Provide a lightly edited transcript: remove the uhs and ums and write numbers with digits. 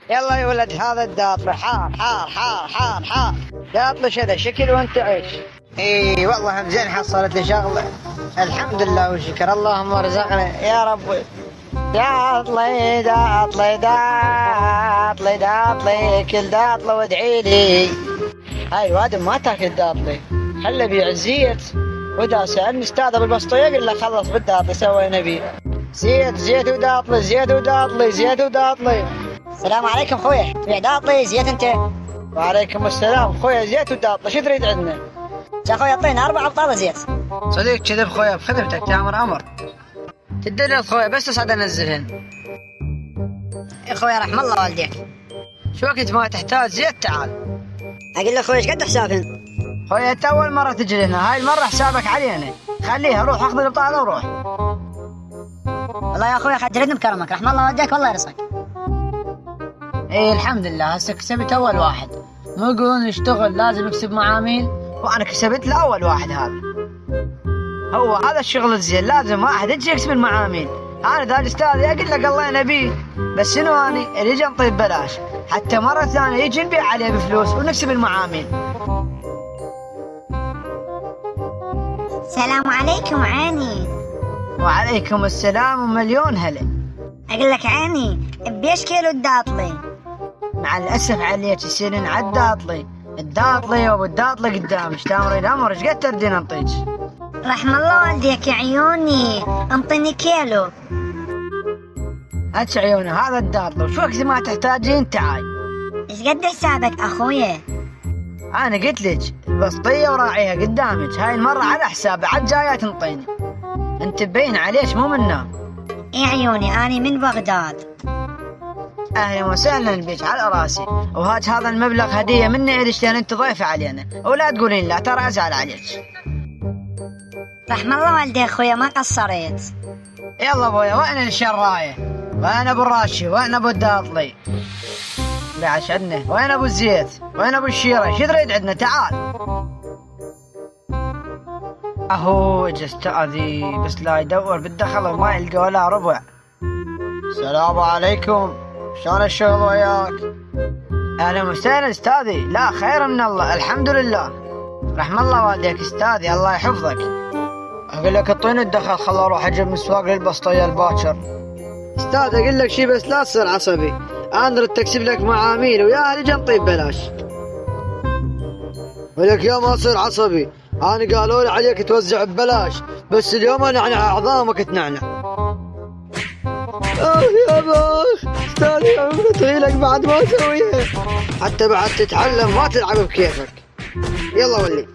يلا يا ولد هذا الداطل حار حار حار حار حار. داطل هذا شكل وانت عيش. اي والله زين حصلت لي شغله. الحمد لله وشكر اللهم رزقنا يا ربي. داطلي داطلي داطلي داطلي كل داطله وادعي لي. هاي وادم ما تاكل داطلي، خله بيع الزيت. ودا سألني استاذ ابو البسطية قال له خلص بالداطلي سوينا بيه زيت. زيت وداطلي زيت وداطلي زيت وداطلي. السلام عليكم خويا، تبيع داطلي زيت انت؟ وعليكم السلام خويا، زيت وداطلي شو تريد عندنا؟ يا خويا اعطينا 4 ابطال زيت. صديق كذب خويا بخدمتك تامر امر. تدري خويا بس تصعد انزلهن. يا خويا رحم الله والديك. شو وقت ما تحتاج زيت تعال. اقول له خويا ايش قد حسابهن؟ خويا انت اول مره تجي هنا، هاي المره حسابك علينا. خليها روح اخذ البطاله وروح. والله يا خويا خجلتني بكرمك، رحم الله والديك والله يرزقك. ايه الحمد لله هسه كسبت اول واحد. مو يقولون يشتغل لازم يكسب معاميل، وانا كسبت لاول واحد. هذا هو هذا الشغل الزين، لازم واحد يجي يكسب المعاميل. انا ذا الاستاذ اقول لك الله نبيه، بس شنو اني اللي يجي نطيب ببلاش، حتى مره ثانيه يجي نبيع عليه بفلوس ونكسب المعاميل. السلام عليكم عيني. وعليكم السلام ومليون هلا. اقول لك عيني بيش كيلو الداطلي؟ مع الاسف عليك يصيرين على الداطلي. الداطلي وابو الداطلي قدامك، تامرين امر ايش قد تردين انطيك؟ رحم الله والديك يا عيوني، انطيني كيلو. هاتش عيوني هذا الداطلي، وشو وقت ما تحتاجين تعاي. ايش قد حسابك اخويا؟ انا قلت لك البسطيه وراعيها قدامك، هاي المره على حسابي عاد جايه تنطيني. انت تبين عليك مو منا. يا عيوني اني من بغداد. اهلا وسهلا بك على راسي، وهات هذا المبلغ هديه مني الك لان انت ضيفه علينا، ولا تقولين لا ترى ازعل عليك. رحم الله والديك اخويا ما قصريت. يلا ابويا وين الشرايه؟ وين ابو الراشي؟ وين ابو الداطلي؟ بعش عندنا. وين ابو الزيت؟ وين ابو الشيره؟ شو تريد عندنا؟ تعال. اهو اجى استاذي بس لا يدور بالدخل وما يلقى ولا ربع. السلام عليكم، شلون الشغل وياك؟ اهلا وسهلا استاذي. لا خير من الله الحمد لله. رحم الله والديك استاذي الله يحفظك. اقول لك اعطيني الدخل خل اروح اجيب مسواق للبسطيه الباكر. استاذ اقول لك شي بس لا تصير عصبي، انا ردت اكسب لك معاميل ويا اهلي جنطي ببلاش. ولك يا ما تصير عصبي، انا قالوا لي عليك توزع ببلاش، بس اليوم انعنع اعظامك تنعنع. يا باخ استاذي عمري لك بعد ما اسويها، حتى بعد تتعلم ما تلعب بكيفك. يلا ولي.